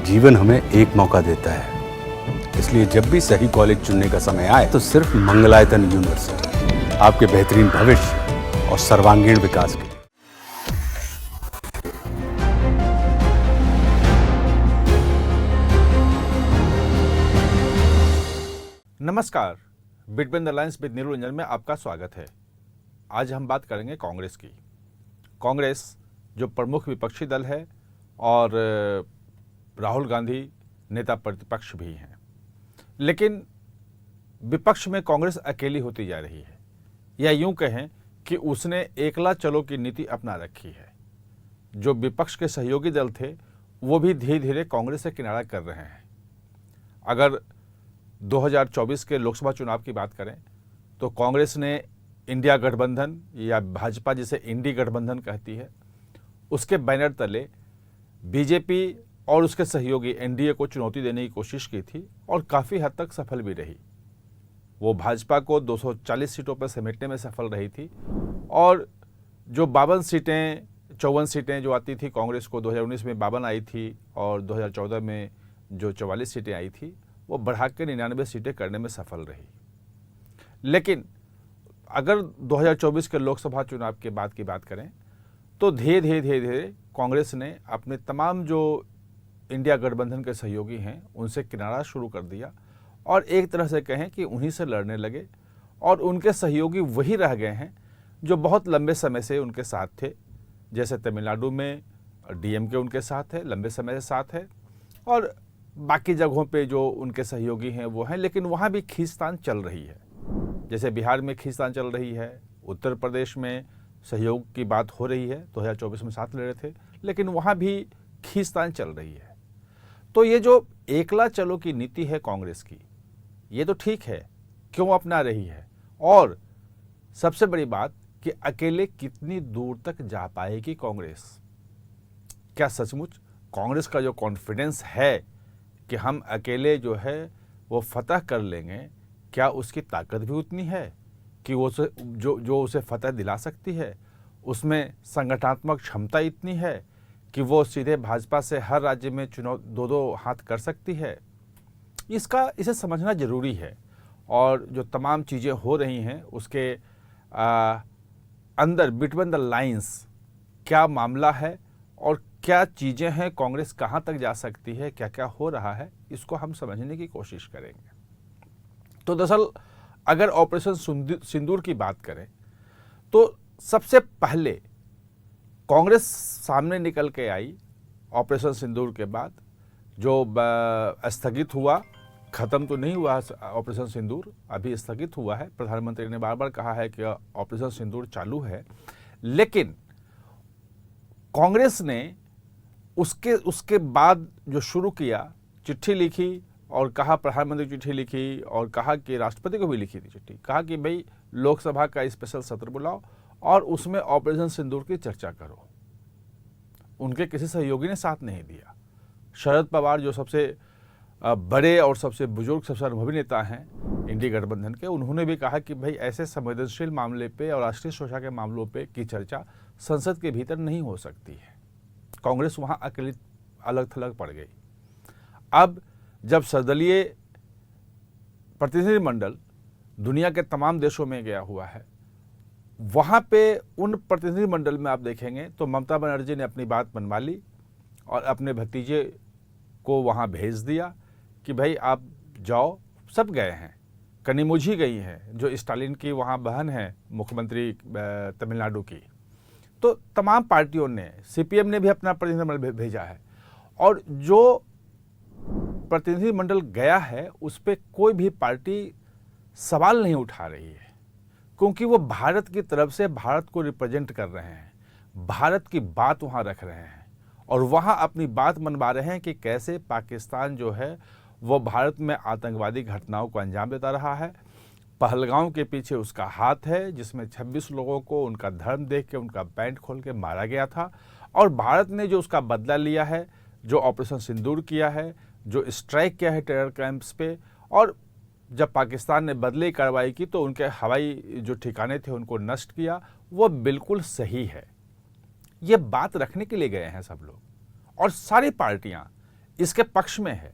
जीवन हमें एक मौका देता है, इसलिए जब भी सही कॉलेज चुनने का समय आए तो सिर्फ मंगलायतन यूनिवर्सिटी आपके बेहतरीन भविष्य और सर्वांगीण विकास के लिए। नमस्कार, between the lines with Neeru Ranjan में आपका स्वागत है। आज हम बात करेंगे कांग्रेस की। कांग्रेस जो प्रमुख विपक्षी दल है और राहुल गांधी नेता प्रतिपक्ष भी हैं, लेकिन विपक्ष में कांग्रेस अकेली होती जा रही है, या यूं कहें कि उसने एकला चलो की नीति अपना रखी है। जो विपक्ष के सहयोगी दल थे वो भी धीरे धीरे कांग्रेस से किनारा कर रहे हैं। अगर 2024 के लोकसभा चुनाव की बात करें तो कांग्रेस ने इंडिया गठबंधन या भाजपा जिसे इंडी गठबंधन कहती है, उसके बैनर तले बीजेपी और उसके सहयोगी एनडीए को चुनौती देने की कोशिश की थी और काफ़ी हद तक सफल भी रही। वो भाजपा को 240 सीटों पर समेटने में सफल रही थी और जो 54 सीटें जो आती थी कांग्रेस को, 2019 में 52 आई थी और 2014 में जो 44 सीटें आई थी वो बढ़ा के 99 सीटें करने में सफल रही। लेकिन अगर 2024 के लोकसभा चुनाव के बाद की बात करें तो धीरे धीरे कांग्रेस ने अपने तमाम जो इंडिया गठबंधन के सहयोगी हैं उनसे किनारा शुरू कर दिया और एक तरह से कहें कि उन्हीं से लड़ने लगे और उनके सहयोगी वही रह गए हैं जो बहुत लंबे समय से उनके साथ थे। जैसे तमिलनाडु में डीएमके उनके साथ है, लंबे समय से साथ है, और बाकी जगहों पे जो उनके सहयोगी हैं वो हैं, लेकिन वहाँ भी खींचतान चल रही है। जैसे बिहार में खींचतान चल रही है, उत्तर प्रदेश में सहयोग की बात हो रही है, 2024 में साथ ले रहे थे, लेकिन वहाँ भी खींचतान चल रही है। तो ये जो एकला चलो की नीति है कांग्रेस की, ये तो ठीक है, क्यों अपना रही है, और सबसे बड़ी बात कि अकेले कितनी दूर तक जा पाएगी कांग्रेस। क्या सचमुच कांग्रेस का जो कॉन्फिडेंस है कि हम अकेले जो है वो फतह कर लेंगे, क्या उसकी ताकत भी उतनी है कि वो जो उसे फतह दिला सकती है? उसमें संगठनात्मक क्षमता इतनी है कि वो सीधे भाजपा से हर राज्य में चुनाव दो हाथ कर सकती है? इसे समझना जरूरी है। और जो तमाम चीज़ें हो रही हैं उसके अंदर बिटवीन द लाइंस क्या मामला है और क्या चीज़ें हैं, कांग्रेस कहाँ तक जा सकती है, क्या क्या हो रहा है, इसको हम समझने की कोशिश करेंगे। तो दरअसल अगर ऑपरेशन सिंदूर की बात करें तो सबसे पहले कांग्रेस सामने निकल के आई ऑपरेशन सिंदूर के बाद। जो स्थगित हुआ, ख़त्म तो नहीं हुआ ऑपरेशन सिंदूर, अभी स्थगित हुआ है। प्रधानमंत्री ने बार बार कहा है कि ऑपरेशन सिंदूर चालू है, लेकिन कांग्रेस ने उसके बाद जो शुरू किया, चिट्ठी लिखी और कहा, प्रधानमंत्री चिट्ठी लिखी और कहा कि राष्ट्रपति को भी लिखी थी चिट्ठी, कहा कि भाई लोकसभा का स्पेशल सत्र बुलाओ और उसमें ऑपरेशन सिंदूर की चर्चा करो। उनके किसी सहयोगी ने साथ नहीं दिया। शरद पवार जो सबसे बड़े और सबसे बुजुर्ग, सबसे अनुभवी नेता हैं इंडिया गठबंधन के, उन्होंने भी कहा कि भाई ऐसे संवेदनशील मामले पे और राष्ट्रीय सुरक्षा के मामलों पे की चर्चा संसद के भीतर नहीं हो सकती है। कांग्रेस वहाँ अकेली अलग थलग पड़ गई। अब जब सर्वदलीय प्रतिनिधिमंडल दुनिया के तमाम देशों में गया हुआ है, वहाँ पे उन प्रतिनिधिमंडल में आप देखेंगे तो ममता बनर्जी ने अपनी बात मनवा ली और अपने भतीजे को वहाँ भेज दिया कि भाई आप जाओ। सब गए हैं, कनिमोझी गई हैं जो स्टालिन की वहाँ बहन है, मुख्यमंत्री तमिलनाडु की। तो तमाम पार्टियों ने, सीपीएम ने भी अपना प्रतिनिधिमंडल भेजा है, और जो प्रतिनिधिमंडल गया है उस पर कोई भी पार्टी सवाल नहीं उठा रही है, क्योंकि वो भारत की तरफ से भारत को रिप्रेजेंट कर रहे हैं, भारत की बात वहाँ रख रहे हैं और वहाँ अपनी बात मनवा रहे हैं कि कैसे पाकिस्तान जो है वो भारत में आतंकवादी घटनाओं को अंजाम देता रहा है। पहलगांव के पीछे उसका हाथ है, जिसमें 26 लोगों को उनका धर्म देख के उनका पैंट खोल के मारा गया था, और भारत ने जो उसका बदला लिया है, जो ऑपरेशन सिंदूर किया है, जो स्ट्राइक किया है टेरर कैंप्स पे, और जब पाकिस्तान ने बदले कार्रवाई की तो उनके हवाई जो ठिकाने थे उनको नष्ट किया, वो बिल्कुल सही है। ये बात रखने के लिए गए हैं सब लोग, और सारी पार्टियां इसके पक्ष में है।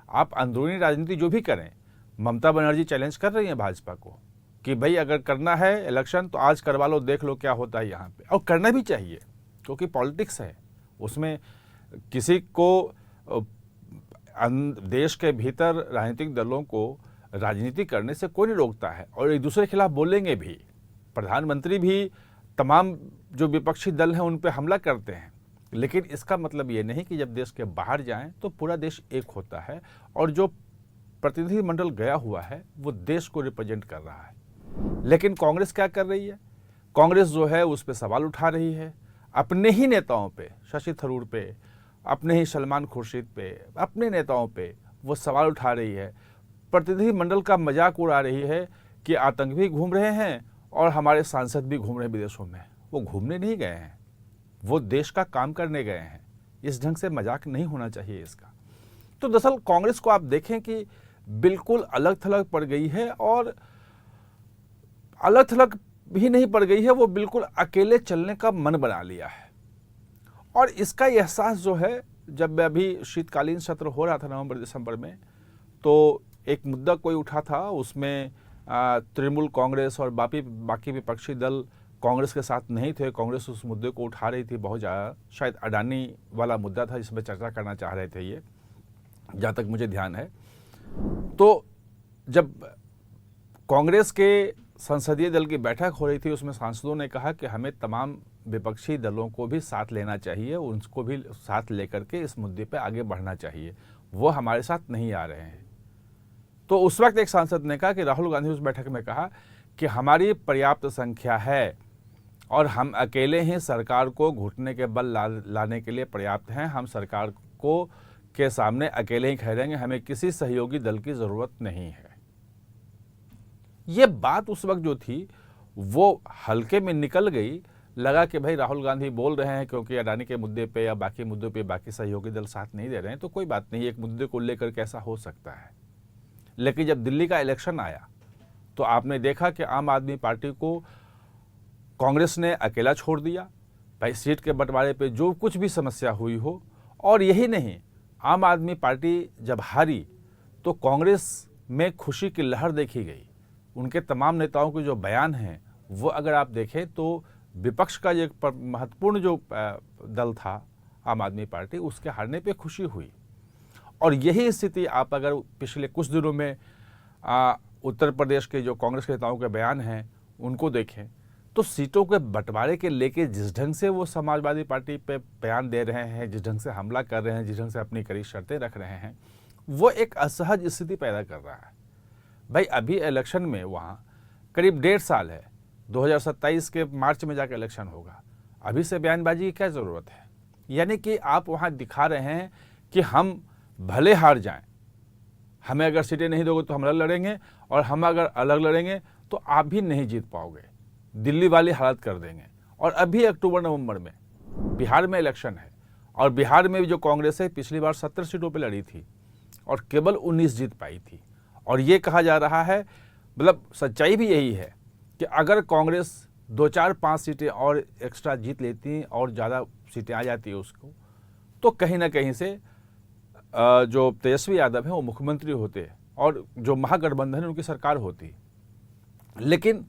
आप अंदरूनी राजनीति जो भी करें, ममता बनर्जी चैलेंज कर रही हैं भाजपा को कि भाई अगर करना है इलेक्शन तो आज करवा लो, देख लो क्या होता है यहाँ पे, और करना भी चाहिए क्योंकि पॉलिटिक्स है, उसमें किसी को देश के भीतर राजनीतिक दलों को राजनीति करने से कोई नहीं रोकता है और एक दूसरे के खिलाफ बोलेंगे भी। प्रधानमंत्री भी तमाम जो विपक्षी दल हैं उन पर हमला करते हैं, लेकिन इसका मतलब ये नहीं कि जब देश के बाहर जाएं तो पूरा देश एक होता है और जो प्रतिनिधिमंडल गया हुआ है वो देश को रिप्रेजेंट कर रहा है। लेकिन कांग्रेस क्या कर रही है? कांग्रेस जो है उस पर सवाल उठा रही है, अपने ही नेताओं पे, शशि थरूर पे, अपने ही सलमान खुर्शीद पे, अपने नेताओं पे वो सवाल उठा रही है, प्रतिनिधिमंडल का मजाक उड़ा रही है कि आतंक भी घूम रहे हैं और हमारे सांसद भी घूम रहे हैं विदेशों में। वो घूमने नहीं गए हैं, वो देश का काम करने गए हैं। इस ढंग से मजाक नहीं होना चाहिए इसका। तो दरअसल कांग्रेस को आप देखें कि बिल्कुल अलग थलग पड़ गई है और अलग थलग भी नहीं पड़ गई है, वो बिल्कुल अकेले चलने का मन बना लिया है। और इसका एहसास जो है, जब अभी शीतकालीन सत्र हो रहा था नवंबर दिसंबर में, तो एक मुद्दा कोई उठा था, उसमें तृणमूल कांग्रेस और बाकी विपक्षी दल कांग्रेस के साथ नहीं थे। कांग्रेस उस मुद्दे को उठा रही थी बहुत ज़्यादा, शायद अडानी वाला मुद्दा था जिसमें चर्चा करना चाह रहे थे ये, जहाँ तक मुझे ध्यान है। तो जब कांग्रेस के संसदीय दल की बैठक हो रही थी, उसमें सांसदों ने कहा कि हमें तमाम विपक्षी दलों को भी साथ लेना चाहिए, उनको भी साथ लेकर के इस मुद्दे पे आगे बढ़ना चाहिए, वो हमारे साथ नहीं आ रहे हैं। तो उस वक्त एक सांसद ने कहा कि राहुल गांधी उस बैठक में कहा कि हमारी पर्याप्त संख्या है और हम अकेले ही सरकार को घुटने के बल लाने के लिए पर्याप्त हैं, हम सरकार को के सामने अकेले ही खड़े रहेंगे, हमें किसी सहयोगी दल की ज़रूरत नहीं है। ये बात उस वक्त जो थी वो हल्के में निकल गई, लगा कि भाई राहुल गांधी बोल रहे हैं क्योंकि अडानी के मुद्दे पे या बाकी मुद्दों पे बाकी सहयोगी दल साथ नहीं दे रहे हैं तो कोई बात नहीं, एक मुद्दे को लेकर कैसा हो सकता है। लेकिन जब दिल्ली का इलेक्शन आया तो आपने देखा कि आम आदमी पार्टी को कांग्रेस ने अकेला छोड़ दिया। भाई सीट के बंटवारे पे जो कुछ भी समस्या हुई हो, और यही नहीं, आम आदमी पार्टी जब हारी तो कांग्रेस में खुशी की लहर देखी गई। उनके तमाम नेताओं के जो बयान हैं वो अगर आप देखें तो विपक्ष का एक महत्वपूर्ण जो दल था आम आदमी पार्टी, उसके हारने पे खुशी हुई। और यही स्थिति आप अगर पिछले कुछ दिनों में उत्तर प्रदेश के जो कांग्रेस के नेताओं के बयान हैं उनको देखें तो सीटों के बंटवारे के लेके जिस ढंग से वो समाजवादी पार्टी पे बयान दे रहे हैं, जिस ढंग से हमला कर रहे हैं, जिस ढंग से अपनी कड़ी शर्तें रख रहे हैं, वो एक असहज स्थिति पैदा कर रहा है। भाई अभी इलेक्शन में वहाँ करीब 1.5 साल है, 2027 के मार्च में जाकर इलेक्शन होगा, अभी से बयानबाजी की क्या ज़रूरत है? यानी कि आप वहाँ दिखा रहे हैं कि हम भले हार जाएं, हमें अगर सीटें नहीं दोगे तो हम अलग लड़ेंगे, और हम अगर अलग लड़ेंगे तो आप भी नहीं जीत पाओगे, दिल्ली वाली हालत कर देंगे। और अभी अक्टूबर नवंबर में बिहार में इलेक्शन है, और बिहार में भी जो कांग्रेस है पिछली बार 70 सीटों पे लड़ी थी और केवल 19 जीत पाई थी। और ये कहा जा रहा है, मतलब सच्चाई भी यही है कि अगर कांग्रेस 2, 4, 5 सीटें और एक्स्ट्रा जीत लेती और ज़्यादा सीटें आ जाती है उसको, तो कहीं ना कहीं से जो तेजस्वी यादव है वो मुख्यमंत्री होते और जो महागठबंधन है उनकी सरकार होती। लेकिन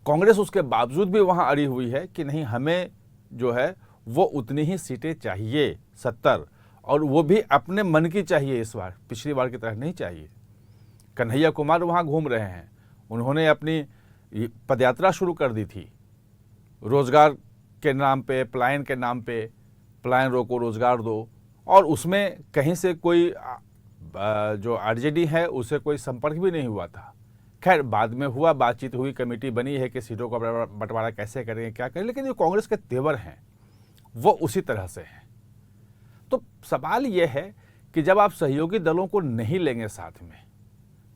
कांग्रेस उसके बावजूद भी वहाँ अड़ी हुई है कि नहीं, हमें जो है वो उतनी ही सीटें चाहिए, 70, और वो भी अपने मन की चाहिए इस बार, पिछली बार की तरह नहीं चाहिए। कन्हैया कुमार वहाँ घूम रहे हैं, उन्होंने अपनी पदयात्रा शुरू कर दी थी रोजगार के नाम पे, पलायन के नाम पे, पलायन रोको रोजगार दो, और उसमें कहीं से कोई जो आरजेडी है उससे कोई संपर्क भी नहीं हुआ था। खैर बाद में हुआ, बातचीत हुई, कमेटी बनी है कि सीटों का बंटवारा कैसे करेंगे, क्या करें, लेकिन जो कांग्रेस के तेवर हैं वो उसी तरह से हैं। तो सवाल ये है कि जब आप सहयोगी दलों को नहीं लेंगे साथ में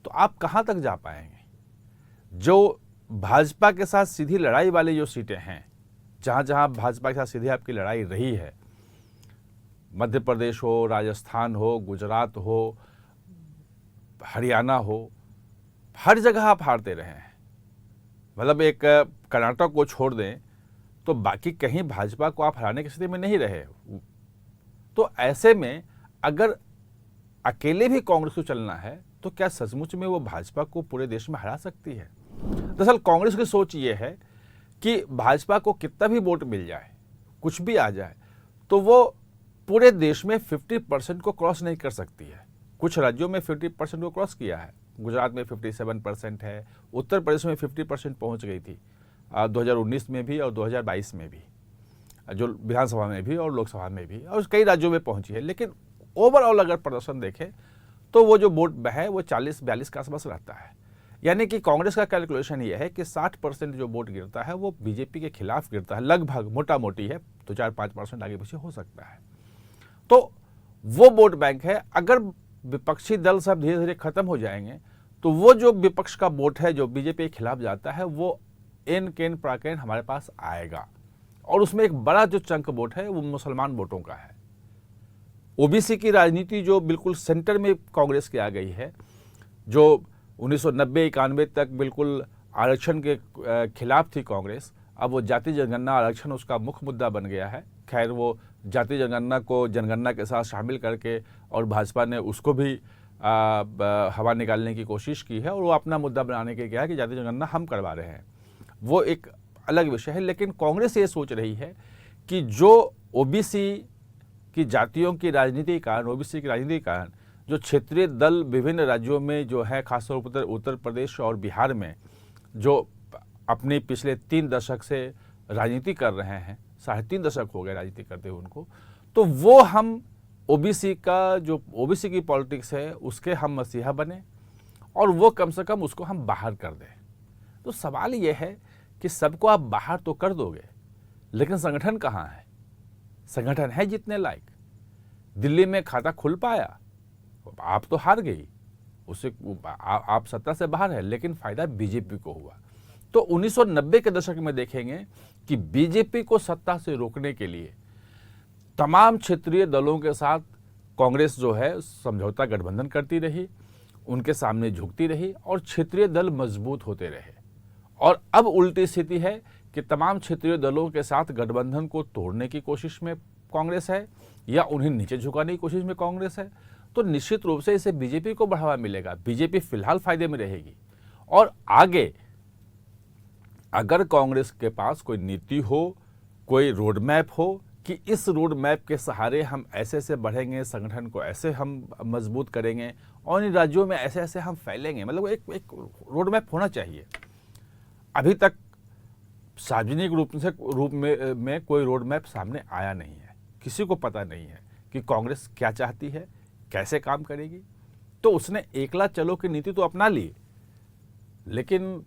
तो आप कहाँ तक जा पाएंगे? जो भाजपा के साथ सीधी लड़ाई वाली जो सीटें हैं, जहाँ जहाँ भाजपा के साथ सीधी आपकी लड़ाई रही है, मध्य प्रदेश हो, राजस्थान हो, गुजरात हो, हरियाणा हो, हर जगह आप हारते रहे हैं। मतलब एक कर्नाटक को छोड़ दें तो बाकी कहीं भाजपा को आप हराने की स्थिति में नहीं रहे। तो ऐसे में अगर अकेले भी कांग्रेस को चलना है तो क्या सचमुच में वो भाजपा को पूरे देश में हरा सकती है? दरअसल कांग्रेस की सोच ये है कि भाजपा को कितना भी वोट मिल जाए, कुछ भी आ जाए, तो वो पूरे देश में 50% को क्रॉस नहीं कर सकती है। कुछ राज्यों में 50% को क्रॉस किया है, गुजरात में 57% है, उत्तर प्रदेश में 50% पहुंच गई थी 2019 में भी और 2022 में भी, जो विधानसभा में भी और लोकसभा में भी, और कई राज्यों में पहुंची है। लेकिन ओवरऑल अगर प्रदर्शन देखें तो वो जो वोट है वो 40-42 के आसपास रहता है। यानी कि कांग्रेस का कैलकुलेशन ये है कि 60% जो वोट गिरता है वो बीजेपी के खिलाफ गिरता है, लगभग, मोटा मोटी है, तो 4-5% आगे पीछे हो सकता है। तो वो वोट बैंक है। अगर विपक्षी दल सब धीरे धीरे खत्म हो जाएंगे तो वो जो विपक्ष का वोट है जो बीजेपी के खिलाफ जाता है वो एन केन प्राकेन हमारे पास आएगा, और उसमें एक बड़ा जो चंक वोट है वो मुसलमान वोटों का है। ओबीसी की राजनीति जो बिल्कुल सेंटर में कांग्रेस की आ गई है, जो 1990-91 तक बिल्कुल आरक्षण के खिलाफ थी कांग्रेस, अब वो जाति जनगणना आरक्षण उसका मुख्य मुद्दा बन गया है। खैर वो जाति जनगणना को जनगणना के साथ शामिल करके और भाजपा ने उसको भी हवा निकालने की कोशिश की है और वो अपना मुद्दा बनाने के क्या है कि जाति जनगणना हम करवा रहे हैं, वो एक अलग विषय है। लेकिन कांग्रेस ये सोच रही है कि जो ओबीसी की जातियों की राजनीति के कारण, ओबीसी की राजनीति के कारण जो क्षेत्रीय दल विभिन्न राज्यों में जो है, खासतौर पर उत्तर प्रदेश और बिहार में जो अपने पिछले 3 दशक से राजनीति कर रहे हैं, 3.5 दशक हो गए राजनीति करते हुए उनको, तो वो हम ओबीसी का जो ओबीसी की पॉलिटिक्स है उसके हम मसीहा बने और वो कम से कम उसको हम बाहर कर दें। तो सवाल ये है कि सबको आप बाहर तो कर दोगे, लेकिन संगठन कहाँ है? संगठन है जितने लायक। दिल्ली में खाता खुल पाया, आप तो हार गई, उससे आप सत्ता से बाहर है, लेकिन फायदा बीजेपी को हुआ। तो 1990 के दशक में देखेंगे कि बीजेपी को सत्ता से रोकने के लिए तमाम क्षेत्रीय दलों के साथ कांग्रेस जो है समझौता गठबंधन करती रही, उनके सामने झुकती रही और क्षेत्रीय दल मजबूत होते रहे। और अब उल्टी स्थिति है कि तमाम क्षेत्रीय दलों के साथ गठबंधन को तोड़ने की कोशिश में कांग्रेस है या उन्हें नीचे झुकाने की कोशिश में कांग्रेस है। तो निश्चित रूप से इसे बीजेपी को बढ़ावा मिलेगा, बीजेपी फिलहाल फायदे में रहेगी। और आगे अगर कांग्रेस के पास कोई नीति हो, कोई रोड मैप हो कि इस रोड मैप के सहारे हम ऐसे ऐसे बढ़ेंगे, संगठन को ऐसे हम मजबूत करेंगे और इन राज्यों में ऐसे ऐसे हम फैलेंगे, मतलब एक रोड मैप होना चाहिए। अभी तक सार्वजनिक रूप में कोई रोड मैप सामने आया नहीं है, किसी को पता नहीं है कि कांग्रेस क्या चाहती है, कैसे काम करेगी। तो उसने एकला चलो की नीति तो अपना ली, लेकिन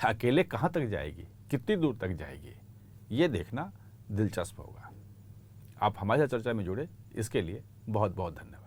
अकेले कहाँ तक जाएगी, कितनी दूर तक जाएगी, ये देखना दिलचस्प होगा। आप हमारे साथ चर्चा में जुड़े, इसके लिए बहुत बहुत धन्यवाद।